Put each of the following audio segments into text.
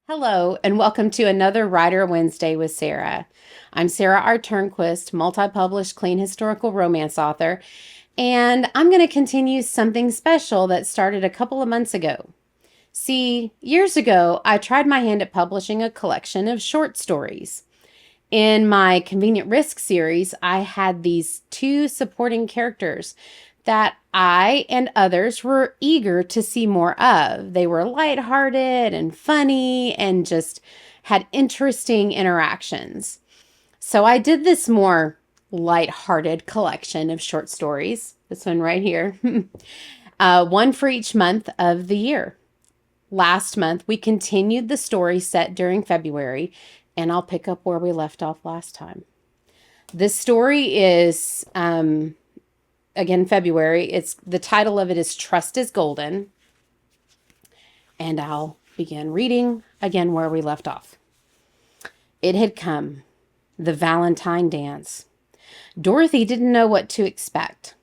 Hello, and welcome to another Writer Wednesday with Sara. I'm Sara R. Turnquist, multi-published clean historical romance author, and I'm going to continue something special that started a couple of months ago. See, years ago, I tried my hand at publishing a collection of short stories. In my Convenient Risk series, I had these two supporting characters that I and others were eager to see more of. They were lighthearted and funny and just had interesting interactions. So I did this more lighthearted collection of short stories. This one right here. One for each month of the year. Last month, we continued the story set during February, and I'll pick up where we left off last time. This story is again, February. The title of it is Trust is Golden. And I'll begin reading again where we left off. It had come, the Valentine dance. Dorothy didn't know what to expect.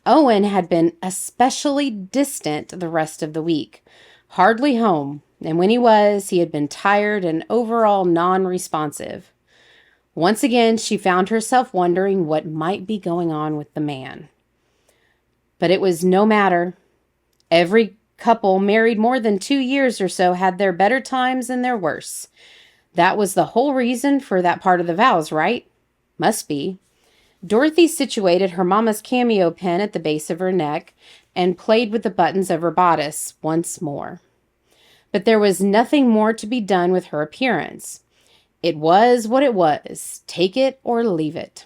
Owen had been especially distant the rest of the week, hardly home, and when he was, he had been tired and overall non-responsive. Once again, she found herself wondering what might be going on with the man. But it was no matter. Every couple married more than 2 years or so had their better times and their worse. That was the whole reason for that part of the vows, right? Must be. Dorothy situated her mama's cameo pin at the base of her neck and played with the buttons of her bodice once more. But there was nothing more to be done with her appearance. It was what it was. Take it or leave it.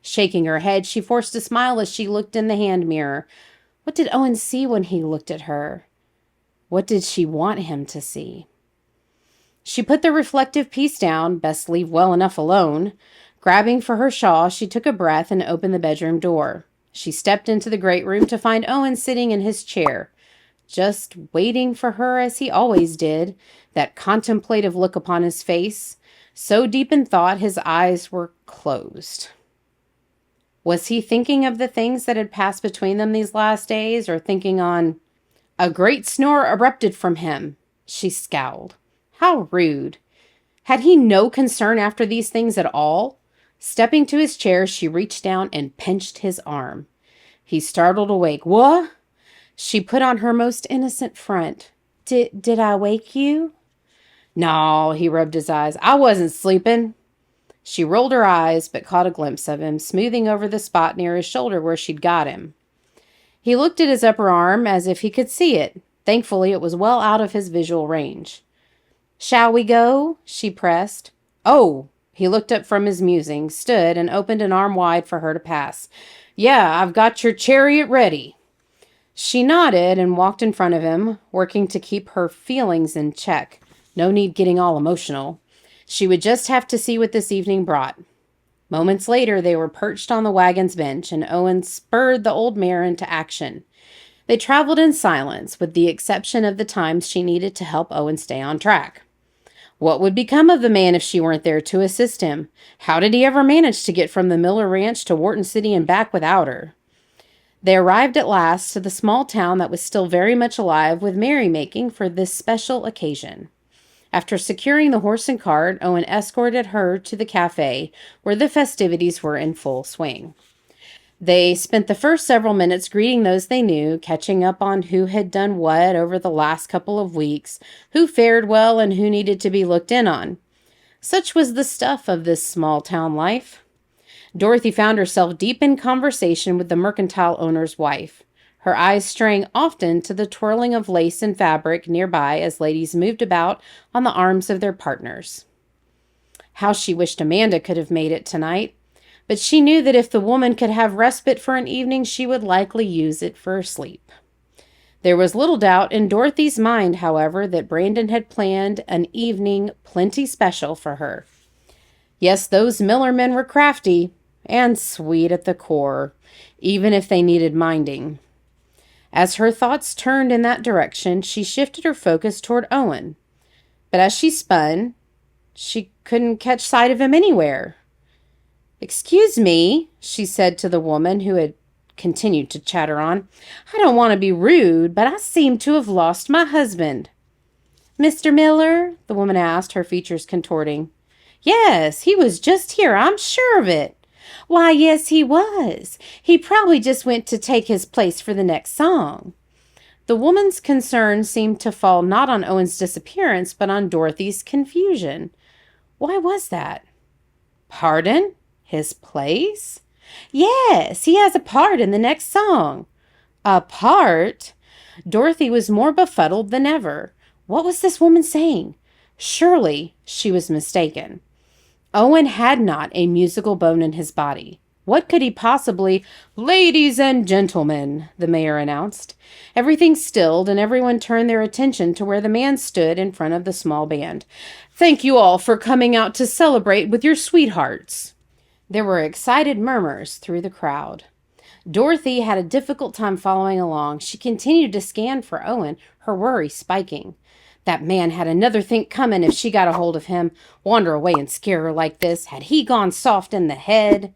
Shaking her head, she forced a smile as she looked in the hand mirror. What did Owen see when he looked at her? What did she want him to see? She put the reflective piece down, best leave well enough alone. Grabbing for her shawl, she took a breath and opened the bedroom door. She stepped into the great room to find Owen sitting in his chair, just waiting for her as he always did, that contemplative look upon his face, so deep in thought his eyes were closed. Was he thinking of the things that had passed between them these last days, or thinking on... A great snore erupted from him. She scowled. How rude. Had he no concern after these things at all? Stepping to his chair, she reached down and pinched his arm. He startled awake. What? She put on her most innocent front. Did I wake you? No, he rubbed his eyes. I wasn't sleeping. She rolled her eyes, but caught a glimpse of him, smoothing over the spot near his shoulder where she'd got him. He looked at his upper arm as if he could see it. Thankfully, it was well out of his visual range. Shall we go? She pressed. Oh! He looked up from his musing, stood, and opened an arm wide for her to pass. Yeah, I've got your chariot ready. She nodded and walked in front of him, working to keep her feelings in check. No need getting all emotional. She would just have to see what this evening brought. Moments later, they were perched on the wagon's bench, and Owen spurred the old mare into action. They traveled in silence, with the exception of the times she needed to help Owen stay on track. What would become of the man if she weren't there to assist him? How did he ever manage to get from the Miller Ranch to Wharton City and back without her? They arrived at last to the small town that was still very much alive with merrymaking for this special occasion. After securing the horse and cart, Owen escorted her to the cafe, where the festivities were in full swing. They spent the first several minutes greeting those they knew, catching up on who had done what over the last couple of weeks, who fared well and who needed to be looked in on. Such was the stuff of this small town life. Dorothy found herself deep in conversation with the mercantile owner's wife, her eyes straying often to the twirling of lace and fabric nearby as ladies moved about on the arms of their partners. How she wished Amanda could have made it tonight, but she knew that if the woman could have respite for an evening, she would likely use it for sleep. There was little doubt in Dorothy's mind, however, that Brandon had planned an evening plenty special for her. Yes, those Miller men were crafty and sweet at the core, even if they needed minding. As her thoughts turned in that direction, she shifted her focus toward Owen. But as she spun, she couldn't catch sight of him anywhere. Excuse me, she said to the woman who had continued to chatter on. I don't want to be rude, but I seem to have lost my husband. Mr. Miller?" the woman asked, her features contorting. "Yes, he was just here, I'm sure of it." "Why, yes, he was. He probably just went to take his place for the next song." The woman's concern seemed to fall not on Owen's disappearance, but on Dorothy's confusion. Why was that? Pardon? His place? Yes, he has a part in the next song. A part? Dorothy was more befuddled than ever. What was this woman saying? Surely she was mistaken. Owen had not a musical bone in his body. What could he possibly— "Ladies and gentlemen," the mayor announced. Everything stilled, and everyone turned their attention to where the man stood in front of the small band. "Thank you all for coming out to celebrate with your sweethearts." There were excited murmurs through the crowd. Dorothy had a difficult time following along. She continued to scan for Owen, her worry spiking. That man had another think coming if she got a hold of him. Wander away and scare her like this. Had he gone soft in the head?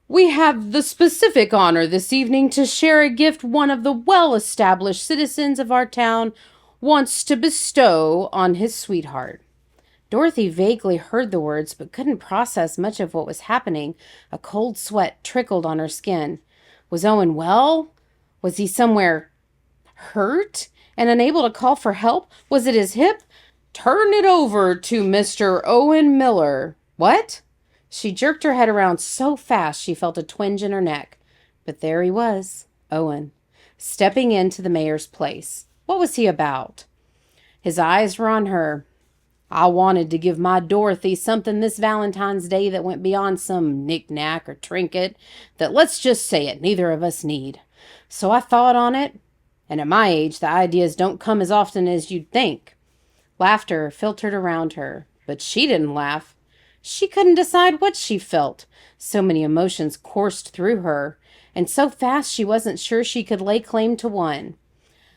"We have the specific honor this evening to share a gift one of the well-established citizens of our town wants to bestow on his sweetheart." Dorothy vaguely heard the words, but couldn't process much of what was happening. A cold sweat trickled on her skin. Was Owen well? Was he somewhere hurt and unable to call for help? Was it his hip? "Turn it over to Mr. Owen Miller." What? She jerked her head around so fast she felt a twinge in her neck. But there he was, Owen, stepping into the mayor's place. What was he about? His eyes were on her. "I wanted to give my Dorothy something this Valentine's Day that went beyond some knick-knack or trinket that, let's just say it, neither of us need. So I thought on it, and at my age the ideas don't come as often as you'd think." Laughter filtered around her, but she didn't laugh. She couldn't decide what she felt. So many emotions coursed through her, and so fast she wasn't sure she could lay claim to one.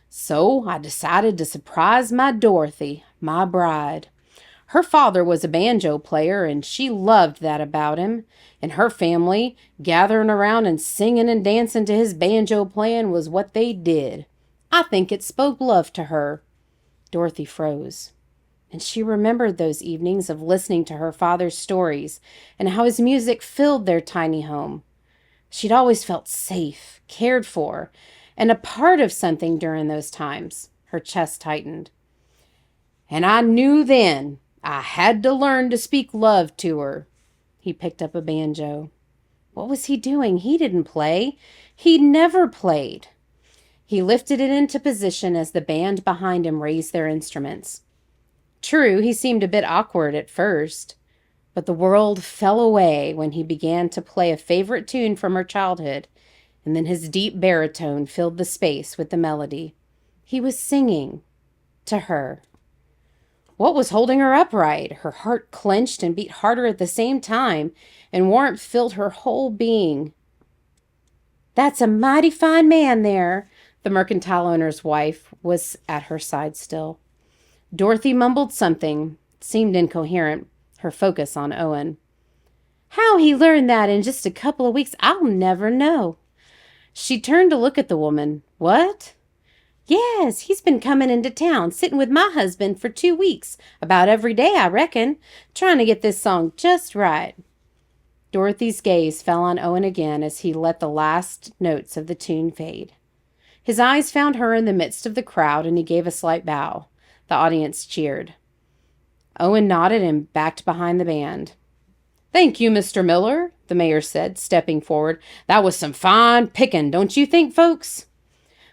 "So I decided to surprise my Dorothy, my bride. Her father was a banjo player, and she loved that about him. And her family, gathering around and singing and dancing to his banjo playing was what they did. I think it spoke love to her." Dorothy froze. And she remembered those evenings of listening to her father's stories and how his music filled their tiny home. She'd always felt safe, cared for, and a part of something during those times. Her chest tightened. "And I knew then I had to learn to speak love to her." He picked up a banjo. What was he doing? He didn't play. He never played. He lifted it into position as the band behind him raised their instruments. True, he seemed a bit awkward at first, but the world fell away when he began to play a favorite tune from her childhood, and then his deep baritone filled the space with the melody. He was singing to her. What was holding her upright? Her heart clenched and beat harder at the same time, and warmth filled her whole being. "That's a mighty fine man there." The mercantile owner's wife was at her side still. Dorothy mumbled something, seemed incoherent, her focus on Owen. "How he learned that in just a couple of weeks, I'll never know." She turned to look at the woman. "What?" "Yes, he's been coming into town, sitting with my husband for 2 weeks, about every day, I reckon, trying to get this song just right." Dorothy's gaze fell on Owen again as he let the last notes of the tune fade. His eyes found her in the midst of the crowd, and he gave a slight bow. The audience cheered. Owen nodded and backed behind the band. "Thank you, Mr. Miller," the mayor said, stepping forward. "That was some fine picking, don't you think, folks?"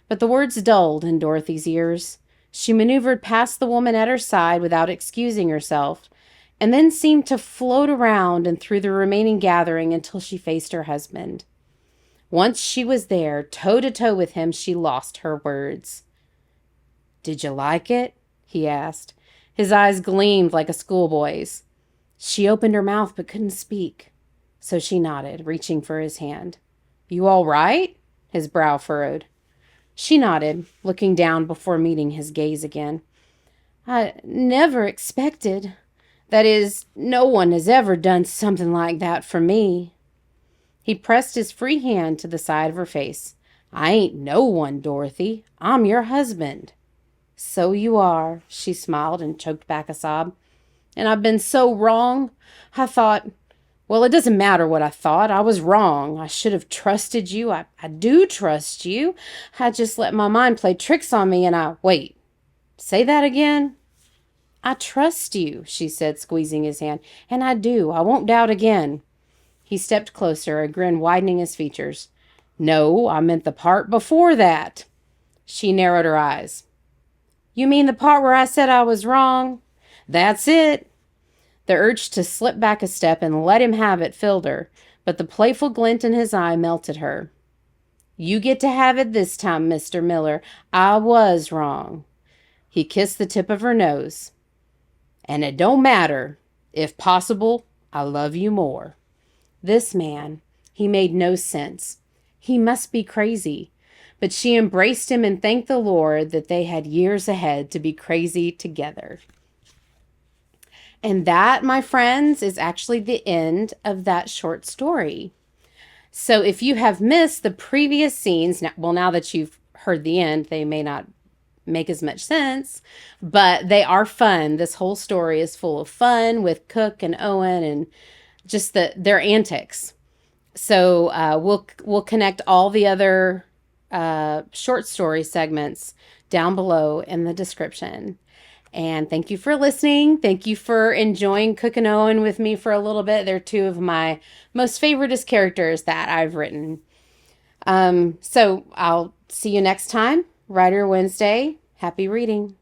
But the words dulled in Dorothy's ears. She maneuvered past the woman at her side without excusing herself, and then seemed to float around and through the remaining gathering until she faced her husband. Once she was there, toe to toe with him, she lost her words. "Did you like it?" he asked. His eyes gleamed like a schoolboy's. She opened her mouth but couldn't speak, so she nodded, reaching for his hand. "You all right?" His brow furrowed. She nodded, looking down before meeting his gaze again. "I never expected. That is, no one has ever done something like that for me." He pressed his free hand to the side of her face. "I ain't no one, Dorothy. I'm your husband." So you are, she smiled and choked back a sob. And I've been so wrong. I thought, well, it doesn't matter what I thought. I was wrong. I should have trusted you. I do trust you. I just let my mind play tricks on me and wait, say that again? I trust you, she said, squeezing his hand. And I do. I won't doubt again. He stepped closer, a grin widening his features. No, I meant the part before that. She narrowed her eyes. You mean the part where I said I was wrong? That's it. The urge to slip back a step and let him have it filled her, but the playful glint in his eye melted her. You get to have it this time, Mr. Miller. I was wrong. He kissed the tip of her nose. And it don't matter. If possible, I love you more. This man, he made no sense. He must be crazy. But she embraced him and thanked the Lord that they had years ahead to be crazy together. And that, my friends, is actually the end of that short story. So if you have missed the previous scenes, now that you've heard the end, they may not make as much sense, but they are fun. This whole story is full of fun with Cook and Owen and just their antics. So we'll connect all the other short story segments down below in the description. And thank you for listening. Thank you for enjoying Cook and Owen with me for a little bit. They're two of my most favoriteest characters that I've written. So I'll see you next time. Writer Wednesday. Happy reading.